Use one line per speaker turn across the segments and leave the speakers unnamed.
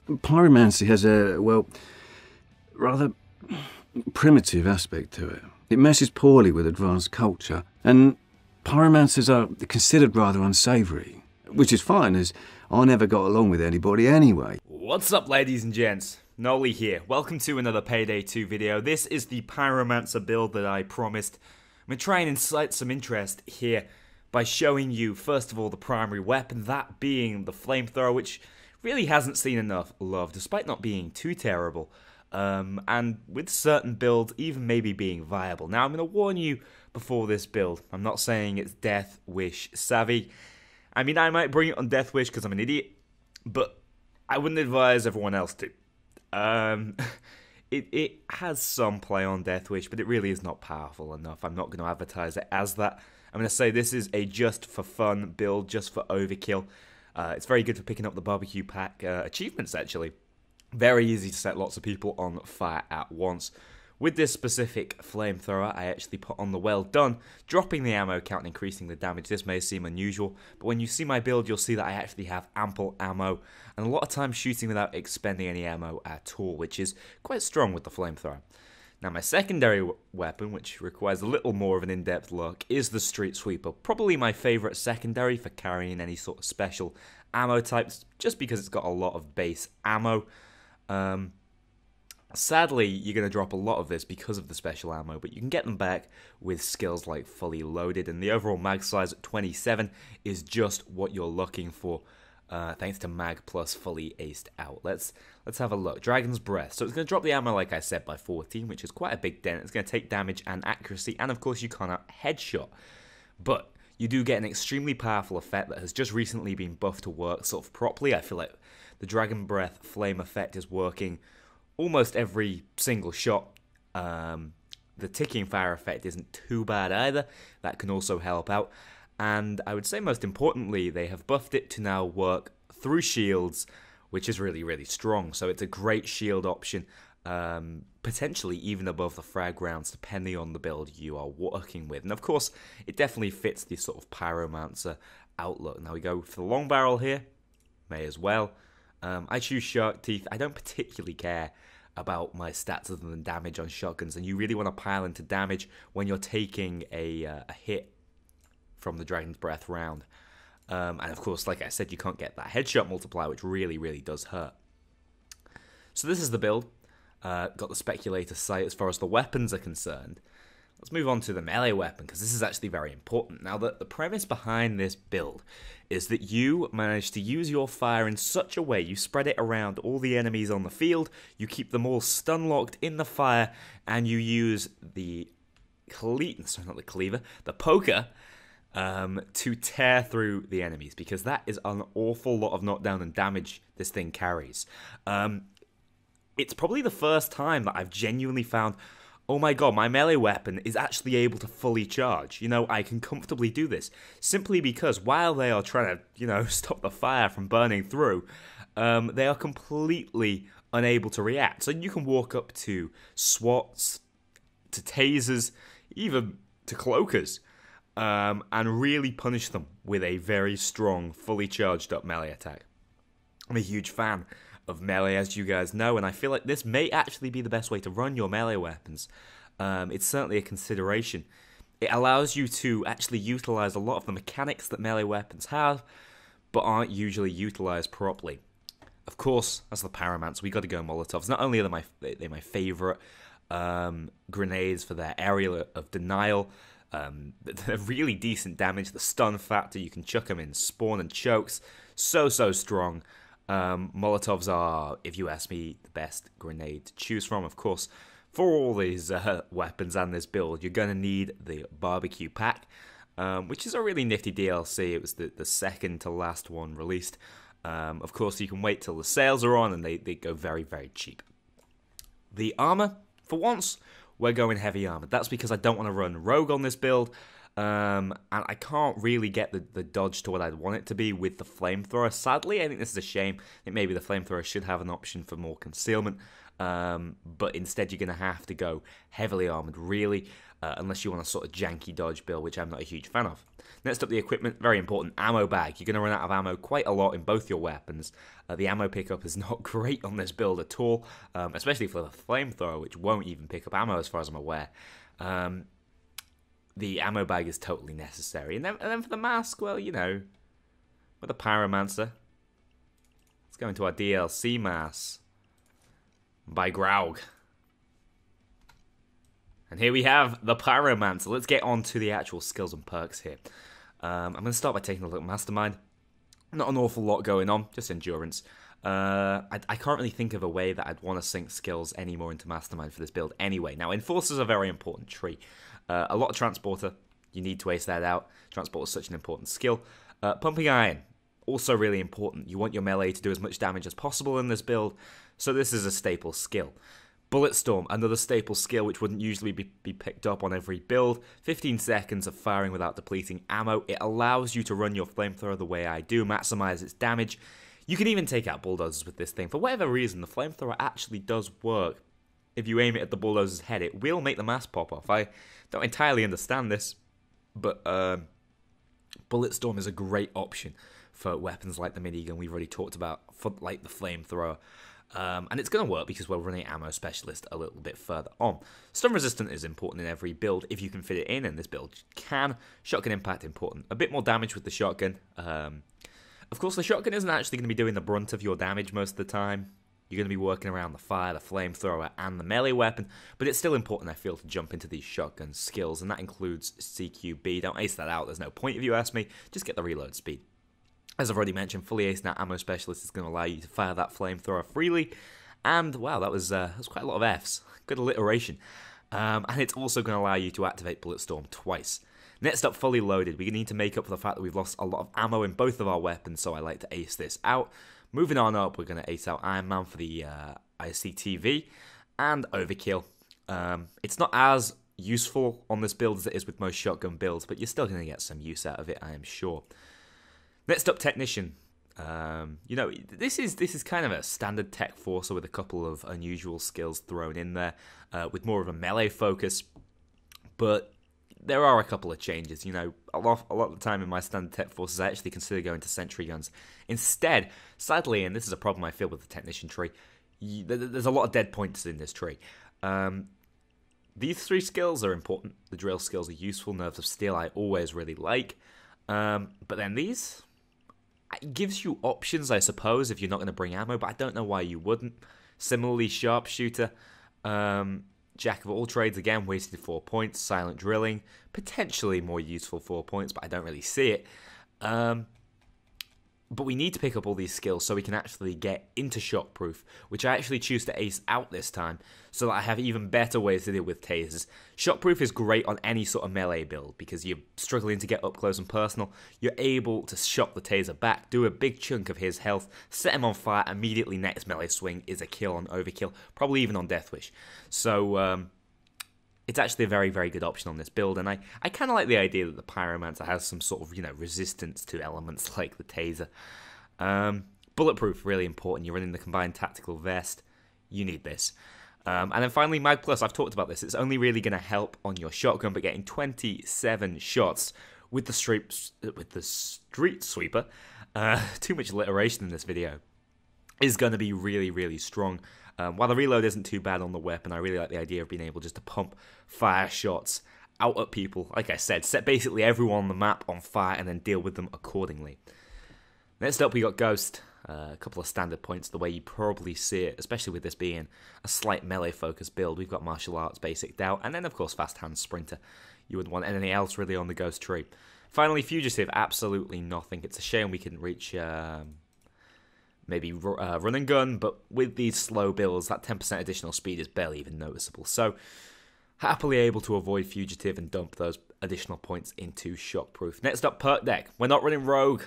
Pyromancy has a, well, rather primitive aspect to it. It meshes poorly with advanced culture, and pyromancers are considered rather unsavoury, which is fine, as I never got along with anybody anyway.
What's up, ladies and gents? Nolly here. Welcome to another Payday 2 video. This is the Pyromancer build that I promised. I'm going to try and incite some interest here by showing you, first of all, the primary weapon, that being the flamethrower, which really hasn't seen enough love, despite not being too terrible. And with certain builds, even maybe being viable. Now, I'm going to warn you before this build. I'm not saying it's Death Wish savvy. I mean, I might bring it on Death Wish because I'm an idiot, but I wouldn't advise everyone else to. It has some play on Death Wish, but it really is not powerful enough. I'm not going to advertise it as that. I'm going to say this is a just for fun build, just for overkill. It's very good for picking up the barbecue pack achievements, actually. Very easy to set lots of people on fire at once. With this specific flamethrower, I actually put on the well done, dropping the ammo count and increasing the damage. This may seem unusual, but when you see my build, you'll see that I actually have ample ammo, and a lot of times shooting without expending any ammo at all, which is quite strong with the flamethrower. Now, my secondary weapon, which requires a little more of an in-depth look, is the Street Sweeper. Probably my favourite secondary for carrying any sort of special ammo types, just because it's got a lot of base ammo. Sadly, you're going to drop a lot of this because of the special ammo, but you can get them back with skills like Fully Loaded, and the overall mag size at 27 is just what you're looking for, thanks to mag plus Fully Aced Out. Let's have a look. Dragon's Breath. So it's going to drop the ammo, like I said, by 14, which is quite a big dent. It's going to take damage and accuracy, and of course you can't headshot. But you do get an extremely powerful effect that has just recently been buffed to work sort of properly. I feel like the Dragon Breath Flame effect is working almost every single shot. The ticking fire effect isn't too bad either. That can also help out. And I would say most importantly, they have buffed it to now work through shields, which is really, really strong. So it's a great shield option, potentially even above the frag rounds, depending on the build you are working with. And of course, it definitely fits the sort of Pyromancer outlook. Now we go for the long barrel here. May as well. I choose Shark Teeth. I don't particularly care about my stats other than damage on shotguns, and you really want to pile into damage when you're taking a hit from the Dragon's Breath round. And of course, like I said, you can't get that headshot multiplier, which really, really does hurt. So this is the build. Got the Speculator Sight as far as the weapons are concerned. Let's move on to the melee weapon, because this is actually very important. Now, the premise behind this build is that you manage to use your fire in such a way, you spread it around all the enemies on the field, you keep them all stun-locked in the fire, and you use the poker, to tear through the enemies, because that is an awful lot of knockdown and damage this thing carries. It's probably the first time that I've genuinely found, oh my god, my melee weapon is actually able to fully charge. You know, I can comfortably do this. Simply because while they are trying to, stop the fire from burning through, they are completely unable to react. So you can walk up to SWATs, to tasers, even to cloakers, and really punish them with a very strong, fully charged up melee attack. I'm a huge fan of melee, as you guys know, and I feel like this may actually be the best way to run your melee weapons. It's certainly a consideration. It allows you to actually utilize a lot of the mechanics that melee weapons have, but aren't usually utilized properly. Of course, as the Pyromancer, we got to go Molotovs. Not only are they my favorite grenades for their area of denial, they're really decent damage. The stun factor, you can chuck them in spawn and chokes. So strong. Molotovs are, if you ask me, the best grenade to choose from. Of course, for all these weapons and this build, you're going to need the barbecue pack, which is a really nifty DLC. It was the second to last one released. Of course, you can wait till the sales are on, and they go very, very cheap. The armor, for once, we're going heavy armor. That's because I don't want to run rogue on this build. And I can't really get the dodge to what I'd want it to be with the flamethrower. Sadly, I think this is a shame. I think maybe the flamethrower should have an option for more concealment. But instead, you're going to have to go heavily armored, really. unless you want a sort of janky dodge build, which I'm not a huge fan of. Next up, the equipment, very important, ammo bag. You're going to run out of ammo quite a lot in both your weapons. The ammo pickup is not great on this build at all, especially for the flamethrower, which won't even pick up ammo as far as I'm aware. The ammo bag is totally necessary. And then for the mask, well, you know, with the Pyromancer, let's go into our DLC mask by Graug. And here we have the Pyromancer. Let's get on to the actual skills and perks here. I'm going to start by taking a look at Mastermind. Not an awful lot going on, just endurance. I can't really think of a way that I'd want to sync skills anymore into Mastermind for this build anyway. Now, Enforcer's a very important tree. A lot of Transporter, you need to ace that out. Transporter is such an important skill. Pumping Iron, also really important. You want your melee to do as much damage as possible in this build, so this is a staple skill. Bulletstorm, another staple skill which wouldn't usually be picked up on every build. 15 seconds of firing without depleting ammo. It allows you to run your flamethrower the way I do, maximize its damage. You can even take out bulldozers with this thing. For whatever reason, the flamethrower actually does work. If you aim it at the bulldozer's head, it will make the mask pop off. I don't entirely understand this, but Bulletstorm is a great option for weapons like the minigun we've already talked about, for like the flamethrower. And it's going to work because we're running Ammo Specialist a little bit further on. Stun Resistant is important in every build if you can fit it in, and this build can. Shotgun Impact important. A bit more damage with the shotgun. Of course, the shotgun isn't actually going to be doing the brunt of your damage most of the time. You're going to be working around the fire, the flamethrower, and the melee weapon, but it's still important, I feel, to jump into these shotgun skills, and that includes CQB. Don't ace that out, there's no point if you ask me, just get the reload speed. As I've already mentioned, fully aced out Ammo Specialist is going to allow you to fire that flamethrower freely, and wow, that was quite a lot of Fs. Good alliteration. And it's also going to allow you to activate Bulletstorm twice. Next up, fully loaded. We need to make up for the fact that we've lost a lot of ammo in both of our weapons, so I like to ace this out. Moving on up, we're going to ace out Iron Man for the ICTV and Overkill. It's not as useful on this build as it is with most shotgun builds, but you're still going to get some use out of it, I am sure. Next up, Technician. You know, this is kind of a standard tech forcer with a couple of unusual skills thrown in there, with more of a melee focus, but there are a couple of changes. You know, a lot of the time in my standard tech forces, I actually consider going to sentry guns instead. Sadly, and this is a problem I feel with the technician tree, there's a lot of dead points in this tree. These three skills are important. The drill skills are useful. Nerves of Steel I always really like, but then these, it gives you options, I suppose, if you're not going to bring ammo, but I don't know why you wouldn't. Similarly, Sharpshooter. Jack of all trades, again, wasted 4 points. Silent Drilling, potentially more useful 4 points, but I don't really see it. But we need to pick up all these skills so we can actually get into Shockproof, which I actually choose to ace out this time, so that I have even better ways to deal with tasers. Shockproof is great on any sort of melee build, because you're struggling to get up close and personal. You're able to shock the taser back, do a big chunk of his health, set him on fire, immediately next melee swing is a kill on Overkill, probably even on Deathwish. So, it's actually a very, very good option on this build, and I kind of like the idea that the Pyromancer has some sort of, you know, resistance to elements like the taser. Bulletproof, really important. You're running the combined tactical vest. You need this. And then finally, Mag Plus. I've talked about this. It's only really going to help on your shotgun, but getting 27 shots with the Street Sweeper, too much alliteration in this video, is going to be really, really strong. While the reload isn't too bad on the weapon, I really like the idea of being able just to pump fire shots out at people. Like I said, set basically everyone on the map on fire and then deal with them accordingly. Next up, we got Ghost. A couple of standard points, the way you probably see it, especially with this being a slight melee-focused build. We've got Martial Arts, Basic Doubt, and then, of course, Fast Hand Sprinter. You wouldn't want anything else, really, on the Ghost tree. Finally, Fugitive, absolutely nothing. It's a shame we couldn't reach... maybe run and gun, but with these slow builds, that 10% additional speed is barely even noticeable. So, happily able to avoid Fugitive and dump those additional points into Shockproof. Next up, Perk Deck. We're not running Rogue.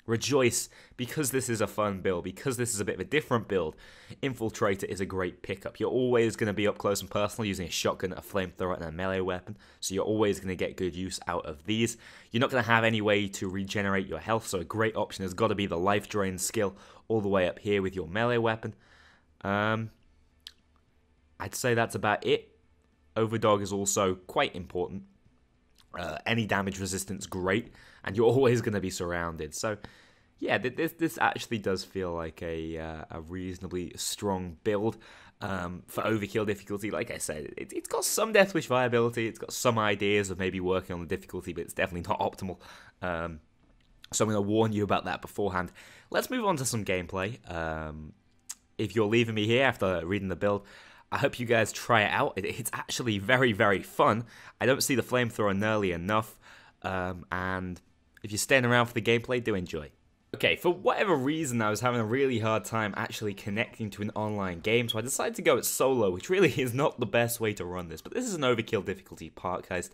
Rejoice, because this is a fun build, because this is a bit of a different build. Infiltrator is a great pickup. You're always going to be up close and personal using a shotgun, a flamethrower, and a melee weapon, so you're always going to get good use out of these. You're not going to have any way to regenerate your health, so a great option has got to be the Life Drain skill all the way up here with your melee weapon. I'd say that's about it. Overdog is also quite important. Any damage resistance, great, and you're always going to be surrounded. So, yeah, this actually does feel like a reasonably strong build for Overkill difficulty. Like I said, it's got some Deathwish viability. It's got some ideas of maybe working on the difficulty, but it's definitely not optimal. So I'm going to warn you about that beforehand. Let's move on to some gameplay. If you're leaving me here after reading the build, I hope you guys try it out. It's actually very, very fun. I don't see the flamethrower nearly enough. And if you're staying around for the gameplay, do enjoy. Okay, for whatever reason, I was having a really hard time actually connecting to an online game, so I decided to go at solo, which really is not the best way to run this. But this is an Overkill difficulty park heist.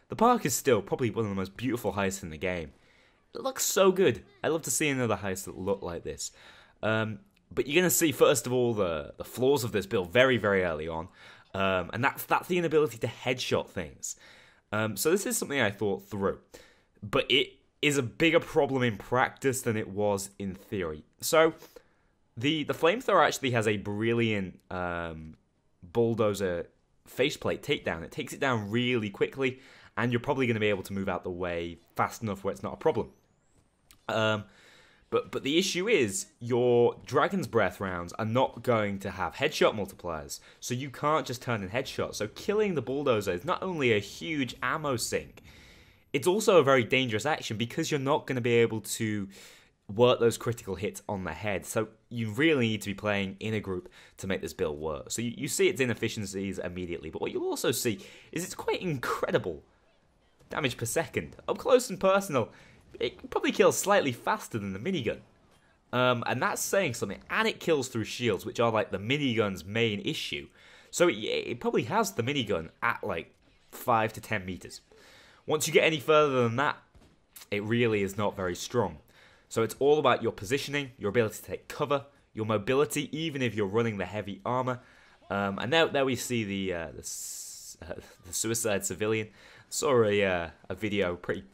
The park is still probably one of the most beautiful heists in the game. It looks so good. I love to see another heist that look like this. But you're going to see, first of all, the flaws of this build very, very early on. And that's the inability to headshot things. So this is something I thought through. But it is a bigger problem in practice than it was in theory. So the flamethrower actually has a brilliant bulldozer faceplate takedown. It takes it down really quickly, and you're probably going to be able to move out the way fast enough where it's not a problem. But the issue is, your Dragon's Breath rounds are not going to have headshot multipliers, so you can't just turn in headshots. So killing the bulldozer is not only a huge ammo sink, it's also a very dangerous action because you're not going to be able to work those critical hits on the head. So you really need to be playing in a group to make this build work. So you see its inefficiencies immediately, but what you'll also see is it's quite incredible damage per second. Up close and personal, it probably kills slightly faster than the minigun. And that's saying something. And it kills through shields, which are like the minigun's main issue. So it probably has the minigun at like 5 to 10 meters. Once you get any further than that, it really is not very strong. So it's all about your positioning, your ability to take cover, your mobility, even if you're running the heavy armor. And there we see the suicide civilian. Saw a video, pretty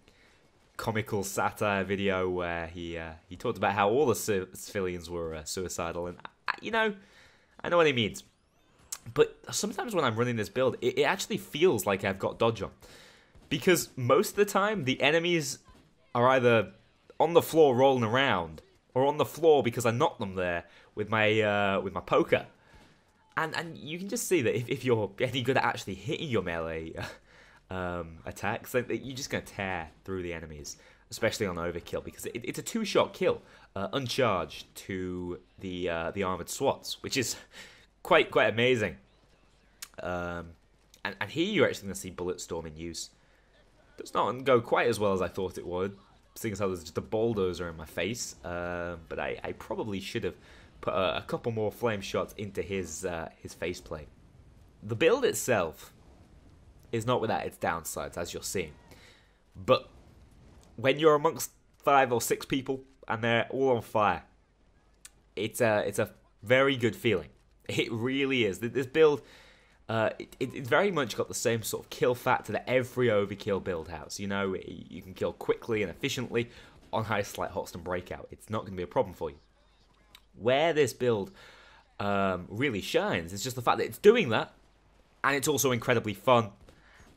comical satire video where he talked about how all the civilians were suicidal, and I know what he means. But sometimes when I'm running this build, it actually feels like I've got dodge on, because most of the time the enemies are either on the floor rolling around or on the floor because I knocked them there with my poker, and you can just see that if you're any good at actually hitting your melee attacks, then you're just going to tear through the enemies, especially on Overkill, because it's a two-shot kill, uncharged to the armored SWATs, which is quite amazing. And here you're actually going to see Bulletstorm in use. Does not go quite as well as I thought it would, seeing as how there's just a bulldozer in my face. But I probably should have put a couple more flame shots into his faceplate. The build itself is not without its downsides, as you're seeing. But when you're amongst 5 or 6 people and they're all on fire, it's a very good feeling. It really is. This build, it's very much got the same sort of kill factor that every Overkill build has. You know, you can kill quickly and efficiently on heists like Hotston Breakout. It's not going to be a problem for you. Where this build really shines is just the fact that it's doing that, and it's also incredibly fun.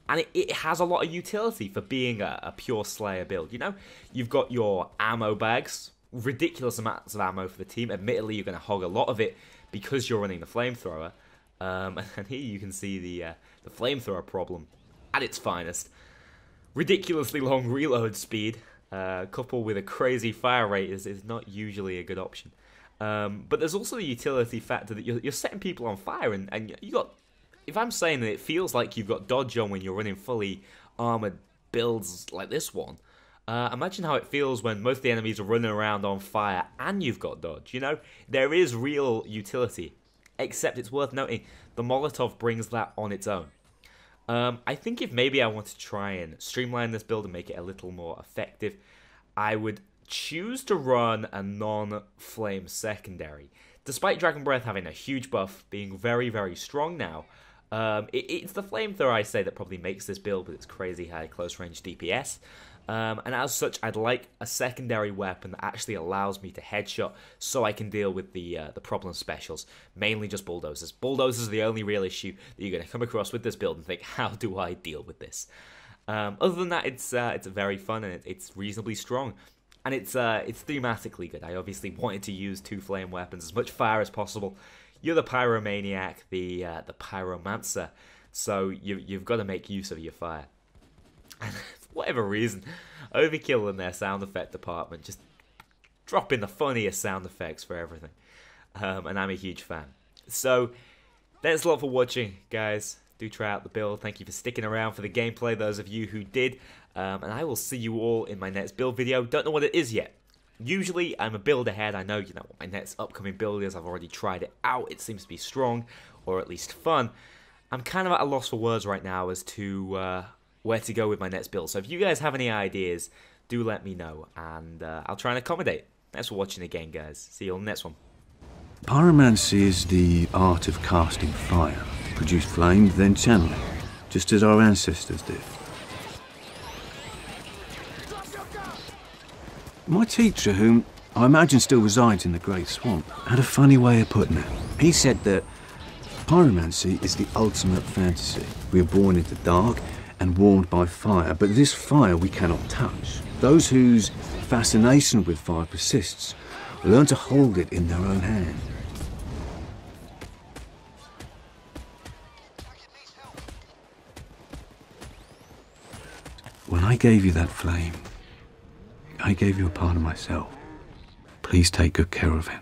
And it has a lot of utility for being a pure Slayer build. You know, you've got your ammo bags, ridiculous amounts of ammo for the team. Admittedly, you're going to hog a lot of it because you're running the flamethrower. And here you can see the flamethrower problem at its finest. Ridiculously long reload speed, coupled with a crazy fire rate, is not usually a good option. But there's also the utility factor that you're setting people on fire, and you got. If I'm saying that it feels like you've got dodge on when you're running fully armored builds like this one, imagine how it feels when most of the enemies are running around on fire and you've got dodge. You know, there is real utility, except it's worth noting the Molotov brings that on its own. I think if maybe I want to try and streamline this build and make it a little more effective, I would choose to run a non-flame secondary. Despite Dragon Breath having a huge buff, being very, very strong now, it's the flamethrower, I say, that probably makes this build with its crazy high close range DPS. And as such, I'd like a secondary weapon that actually allows me to headshot so I can deal with the problem specials, mainly just bulldozers. Bulldozers are the only real issue that you're going to come across with this build and think, how do I deal with this? Other than that, it's very fun and it's reasonably strong. And it's thematically good. I obviously wanted to use 2 flame weapons, as much fire as possible. You're the Pyromaniac, the Pyromancer, so you've got to make use of your fire. And for whatever reason, Overkill in their sound effect department just drop in the funniest sound effects for everything. And I'm a huge fan. So, thanks a lot for watching, guys. Do try out the build. Thank you for sticking around for the gameplay, those of you who did. And I will see you all in my next build video. Don't know what it is yet. Usually, I'm a build ahead. I know what my next upcoming build is. I've already tried it out. It seems to be strong, or at least fun. I'm kind of at a loss for words right now as to where to go with my next build. So if you guys have any ideas, do let me know, and I'll try and accommodate. Thanks for watching again, guys. See you on the next one.
Pyromancy is the art of casting fire. Produce flame, then channel it, just as our ancestors did. My teacher, whom I imagine still resides in the Great Swamp, had a funny way of putting it. He said that pyromancy is the ultimate fantasy. We are born in the dark and warmed by fire, but this fire we cannot touch. Those whose fascination with fire persists learn to hold it in their own hand. When I gave you that flame, I gave you a part of myself. Please take good care of it.